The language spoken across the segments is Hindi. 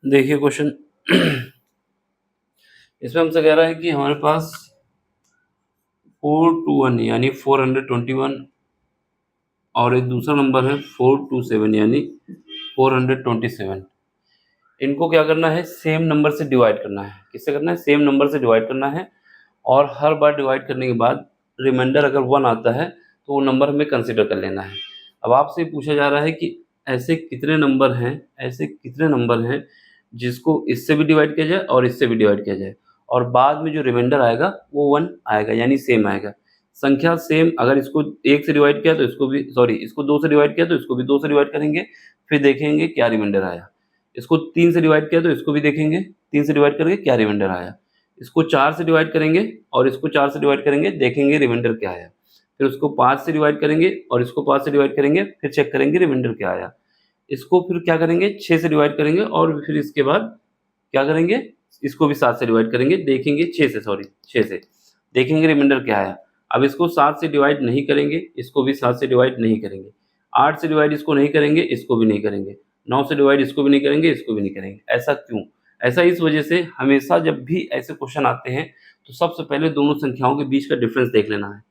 देखिए क्वेश्चन इसमें हमसे कह रहा है कि हमारे पास 421 यानी 421 और एक दूसरा नंबर है 427 यानी 427। इनको क्या करना है, सेम नंबर से डिवाइड करना है। किससे करना है? सेम नंबर से डिवाइड करना है। और हर बार डिवाइड करने के बाद रिमाइंडर अगर 1 आता है तो वो नंबर हमें कंसीडर कर लेना है। अब आपसे पूछा जा रहा है कि ऐसे कितने नंबर हैं जिसको इससे भी डिवाइड किया जाए और इससे भी डिवाइड किया जाए, और बाद में जो रिमाइंडर आएगा वो 1 आएगा, यानी सेम आएगा। संख्या सेम, अगर इसको 1 से डिवाइड किया तो इसको 2 से डिवाइड किया तो इसको भी 2 से डिवाइड करेंगे, फिर देखेंगे क्या रिमाइंडर आया। इसको 3 से डिवाइड किया तो इसको भी देखेंगे, 3 से डिवाइड करके क्या रिमाइंडर आया। इसको 4 से डिवाइड करेंगे और इसको 4 से डिवाइड करेंगे, देखेंगे रिमाइंडर क्या आया। फिर उसको 5 से डिवाइड करेंगे और इसको 5 से डिवाइड करेंगे, फिर चेक करेंगे रिमाइंडर क्या आया। इसको फिर क्या करेंगे, 6 से डिवाइड करेंगे और फिर इसके बाद क्या करेंगे, इसको भी 7 से डिवाइड करेंगे, देखेंगे 6 से देखेंगे रिमाइंडर क्या आया। अब इसको 7 से डिवाइड नहीं करेंगे, इसको भी 7 से डिवाइड नहीं करेंगे, 8 से डिवाइड इसको नहीं करेंगे, इसको भी नहीं करेंगे, 9 से डिवाइड इसको भी नहीं करेंगे, इसको भी नहीं करेंगे। ऐसा क्यों? ऐसा इस वजह से, हमेशा जब भी ऐसे क्वेश्चन आते हैं तो सबसे पहले दोनों संख्याओं के बीच का डिफरेंस देख लेना है।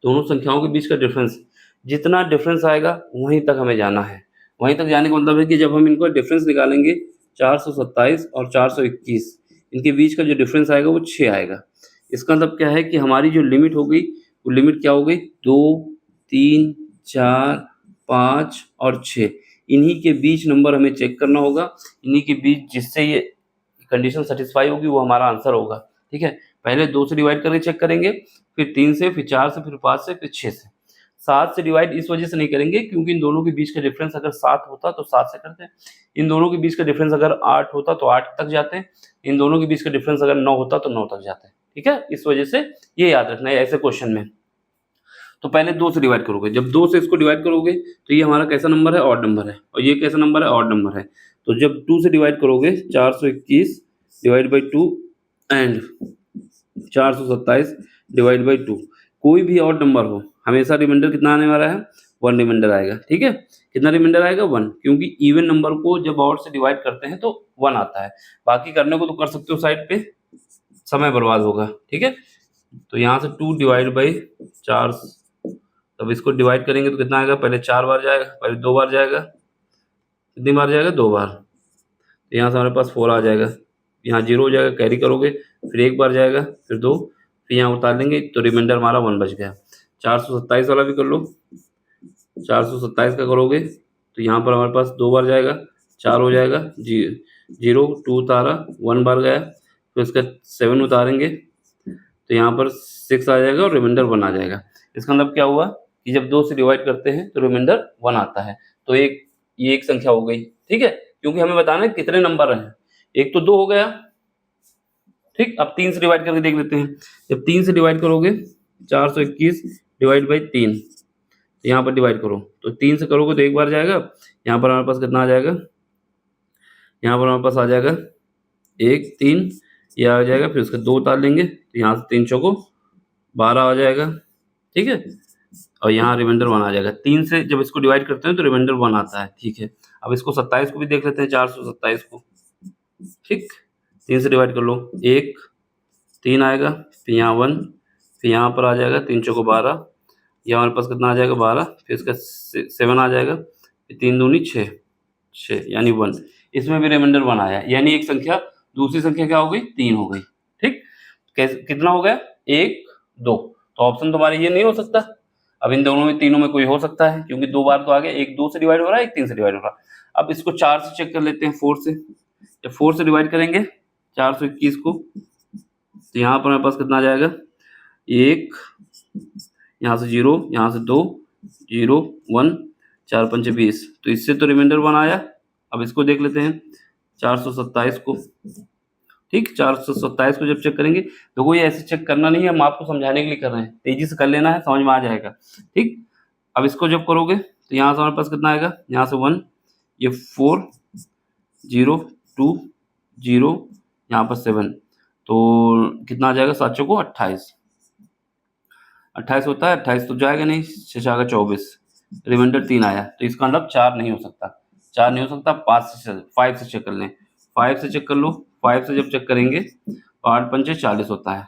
दोनों संख्याओं के बीच का डिफरेंस, जितना डिफरेंस आएगा वहीं तक हमें जाना है। वहीं तक जाने का मतलब है कि जब हम इनको डिफरेंस निकालेंगे 427 और 421, इनके बीच का जो डिफरेंस आएगा वो 6 आएगा। इसका मतलब क्या है कि हमारी जो लिमिट हो गई वो लिमिट क्या हो गई, 2, 3, 4, 5 और 6, इन्हीं के बीच नंबर हमें चेक करना होगा। इन्हीं के बीच जिससे ये कंडीशन सेटिस्फाई होगी वो हमारा आंसर होगा। ठीक है, पहले 2 से डिवाइड करके चेक करेंगे, फिर 3 से, फिर 4 से, फिर 5 से, फिर 6 से। 7 से डिवाइड इस वजह से नहीं करेंगे क्योंकि इन दोनों के बीच का डिफरेंस अगर 7 होता तो 7 से करते हैं, इन दोनों के बीच का डिफरेंस अगर 8 होता तो 8 तक जाते हैं, इन दोनों के बीच का डिफरेंस अगर 9 होता तो 9 तक जाते हैं। ठीक है, इस वजह से ये याद रखना है ऐसे क्वेश्चन में। तो पहले 2 से डिवाइड करोगे, जब 2 से इसको डिवाइड करोगे तो ये हमारा कैसा नंबर है, ऑड नंबर है, और ये कैसा नंबर है, ऑड नंबर है। तो जब 2 से डिवाइड करोगे 421 divide by 2 and 427 divide by 2, कोई भी ऑड नंबर हो हमेशा रिमाइंडर कितना आने वाला है, 1 रिमाइंडर आएगा। ठीक है, कितना रिमाइंडर आएगा, 1, क्योंकि इवन नंबर को जब ऑड से डिवाइड करते हैं तो 1 आता है। बाकी करने को तो कर सकते हो साइड पे, समय बर्बाद होगा। ठीक है, तो यहाँ से 2 डिवाइड बाई 4, तब इसको डिवाइड करेंगे तो कितना आएगा, पहले 4 बार जाएगा, पहले 2 बार जाएगा, कितनी बार जाएगा, 2 बार। तो यहाँ से हमारे पास 4 आ जाएगा, यहाँ 0 हो जाएगा, कैरी करोगे, फिर 1 बार जाएगा, फिर 2, फिर यहाँ उतार लेंगे तो रिमाइंडर हमारा 1 बच गया। 427 वाला भी कर लो, 427 का करोगे तो यहाँ पर हमारे पास 2 बार जाएगा, 4 हो जाएगा, 0, 2 उतारा, 1 बार गया, फिर इसका 7 उतारेंगे तो यहाँ पर 6 आ जाएगा और रिमाइंडर 1 आ जाएगा। इसका मतलब क्या हुआ कि जब 2 से डिवाइड करते हैं तो रिमाइंडर 1 आता है। तो ये एक संख्या हो गई। ठीक है, क्योंकि हमें बताना है कितने नंबर हैं, एक तो 2 हो गया। ठीक, अब 3 से डिवाइड करके देख लेते हैं। जब 3 से डिवाइड करोगे 421 डिवाइड बाई 3, तो यहाँ पर डिवाइड करो, तो 3 से करोगे तो 1 बार जाएगा, यहाँ पर हमारे पास कितना आ जाएगा, यहाँ पर हमारे पास आ जाएगा 1, 3, ये आ जाएगा, फिर उसका 2 उतार लेंगे तो यहाँ से 3 चौको 12 आ जाएगा। ठीक है, और यहाँ रिमाइंडर 1 आ जाएगा। 3 से जब इसको डिवाइड करते हैं तो रिमाइंडर 1 आता है। ठीक है, अब इसको 27 को भी देख लेते हैं, 427 को। ठीक, 3 से डिवाइड कर लो, 1, 3 आएगा, फिर यहाँ 1, फिर यहाँ पर आ जाएगा 3 चौको 12, ये हमारे पास कितना आ जाएगा, 12, फिर इसका 7 आ जाएगा, फिर 3 दूनी 6, 6 यानी 1, इसमें भी रिमाइंडर 1 आया, यानी एक संख्या, दूसरी संख्या क्या हो गई, 3 हो गई। ठीक, कितना हो गया, 1, 2, तो ऑप्शन तुम्हारे ये नहीं हो सकता। अब इन दोनों में, तीनों में कोई हो सकता है, क्योंकि 2 बार तो आ गया, एक 2 से डिवाइड हो रहा है, एक 3 से डिवाइड हो रहा है। अब इसको 4 से चेक कर लेते हैं, 4 से। जब 4 से डिवाइड करेंगे 421 को तो यहाँ पर हमारे पास कितना आ जाएगा, 1, यहाँ से 0, यहाँ से 2, 0, 1, 4 पंचे 20, तो इससे तो रिमाइंडर 1 आया। अब इसको देख लेते हैं 427 को। ठीक, 427 को जब चेक करेंगे, देखो ये ऐसे चेक करना नहीं है, हम आपको समझाने के लिए कर रहे हैं, तेजी से कर लेना है, समझ में आ जाएगा। ठीक, अब इसको जब करोगे तो यहाँ से हमारे पास कितना आएगा, यहाँ से 1, ये 4, 0, 2, 0, यहाँ पर 7, तो कितना आ जाएगा, 7 चौको 28, 28 होता है, 28 तो जाएगा नहीं, 6 आएगा 24, रिमाइंडर 3 आया, तो इसका मतलब 4 नहीं हो सकता, 4 नहीं हो सकता। 5 से चेक कर लें, 5 से चेक कर लो, 5 से जब चेक करेंगे तो 8 पंचे 40 होता है,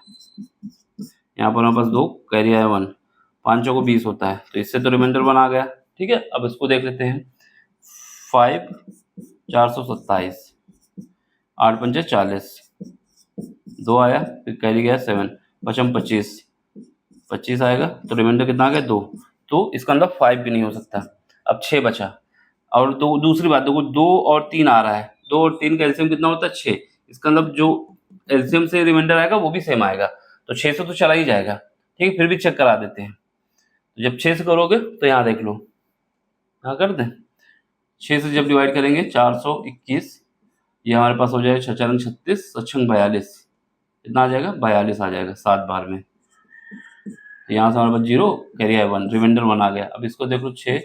यहाँ पर हमारे पास 2 कैरी आया 1, 5 चौको 20 होता है, तो इससे तो रिमाइंडर 1 आ गया। ठीक है, अब इसको देख लेते हैं, 5 427, 8 पंचे 40, 2 आया, फिर कैरी गया 7, पचम 25 आएगा, तो रिमाइंडर कितना आ गया 2, तो इसका अंदर 5 भी नहीं हो सकता। अब 6 बचा, और दो दूसरी बात देखो, 2 और 3 आ रहा है, 2 और 3 का एलसीएम कितना होता है 6, इसका मतलब जो एलसीएम से रिमाइंडर आएगा वो भी सेम आएगा, तो 6 से तो चला ही जाएगा। ठीक है, फिर भी चेक करा देते हैं, तो जब 6 से करोगे तो यहाँ देख लो, यहाँ कर दें, 6 से जब डिवाइड करेंगे 421, ये हमारे पास हो जाएगा 6 36, 42, कितना आ जाएगा 42 आ जाएगा 7 बार में, तो यहाँ से हमारे पास 0 कैरी आया 1, रिमाइंडर 1 आ गया। अब इसको देख लो, 6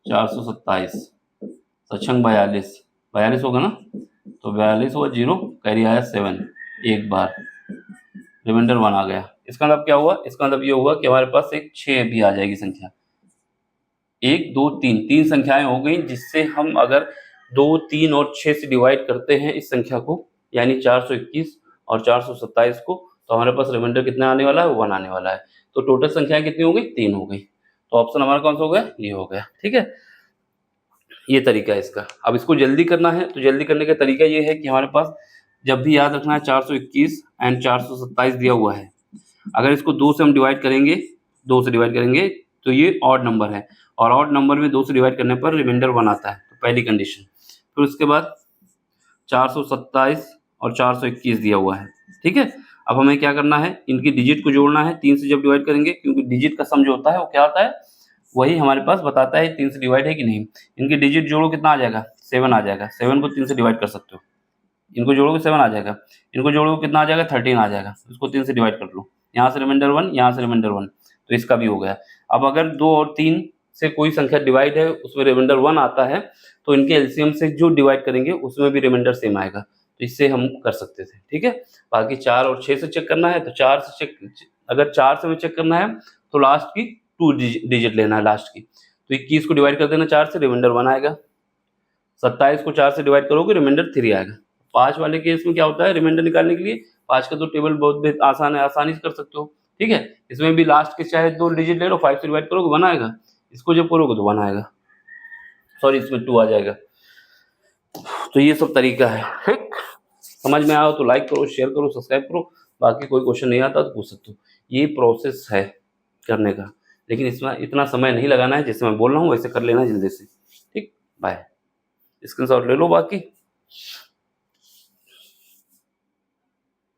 427, 42, 42 होगा ना, तो 42 हुआ, 0 कैरी आया 7, एक बार, रिमाइंडर 1 आ गया। इसका मतलब क्या हुआ, इसका मतलब ये हुआ कि हमारे पास एक 6 भी आ जाएगी संख्या, 1 2 3 3 संख्याएं हो गई, जिससे हम अगर 2 3 और 6 से डिवाइड करते हैं इस संख्या को, यानी 421 और 427 को, तो हमारे पास रिमाइंडर कितना आने वाला है 1 आने वाला है। तो टोटल संख्याएं कितनी हो गई 3 हो गई, तो ऑप्शन हमारा कौन सा हो गया, ये हो गया। ठीक है, ये तरीका है इसका। अब इसको जल्दी करना है तो जल्दी करने का तरीका ये है कि हमारे पास जब भी याद रखना है 421 एंड 427 दिया हुआ है, अगर इसको 2 से हम डिवाइड करेंगे, 2 से डिवाइड करेंगे तो ये ऑड नंबर है, और ऑड नंबर में 2 से डिवाइड करने पर रिमाइंडर 1 आता है, तो पहली कंडीशन। फिर उसके बाद 427 और 421 दिया हुआ है। ठीक है, अब हमें क्या करना है, इनकी डिजिट को जोड़ना है 3 से जब डिवाइड करेंगे, क्योंकि डिजिट का सम जो होता है वो क्या होता है, वही हमारे पास बताता है 3 से डिवाइड है कि नहीं। इनकी डिजिट जोड़ो, कितना आ जाएगा 7 आ जाएगा, 7 को 3 से डिवाइड कर सकते हो, इनको जोड़ोगे 7 आ जाएगा, इनको जोड़ोगे कितना आ जाएगा 13 आ जाएगा, इसको 3 से डिवाइड कर लो, यहाँ से रिमाइंडर 1, यहाँ से रिमाइंडर 1, तो इसका भी हो गया। अब अगर 2 और 3 से कोई संख्या डिवाइड है, उसमें रिमाइंडर 1 आता है, तो इनके एलसीएम से जो डिवाइड करेंगे उसमें भी रिमाइंडर सेम आएगा, तो इससे हम कर सकते थे। ठीक है, बाकी 4 और 6 से चेक करना है तो 4 से चेक, अगर 4 से हमें चेक करना है तो लास्ट की 2 डिजिट लेना है लास्ट की, तो 21 को डिवाइड कर देना 4 से, रिमाइंडर 1 आएगा। 27 को 4 से डिवाइड करोगे, रिमाइंडर 3 आएगा। 5 वाले केस में क्या होता है, रिमाइंडर निकालने के लिए 5 का तो टेबल बहुत आसान है, आसानी से कर सकते हो। ठीक है, इसमें भी लास्ट के चाहे 2 डिजिट ले लो, 5 से डिवाइड करोगे 1 आएगा, इसको जब करोगे तो 1 आएगा, सॉरी इसमें 2 आ जाएगा। तो ये सब तरीका है। ठीक, समझ में आया हो तो लाइक करो, शेयर करो, सब्सक्राइब करो, बाकी कोई क्वेश्चन नहीं आता तो पूछ सकते हो। ये प्रोसेस है करने का, लेकिन इसमें इतना समय नहीं लगाना है, जैसे मैं बोल रहा हूँ वैसे कर लेना जल्दी से। ठीक, बाय, स्क्रीनशॉट ले लो बाकी।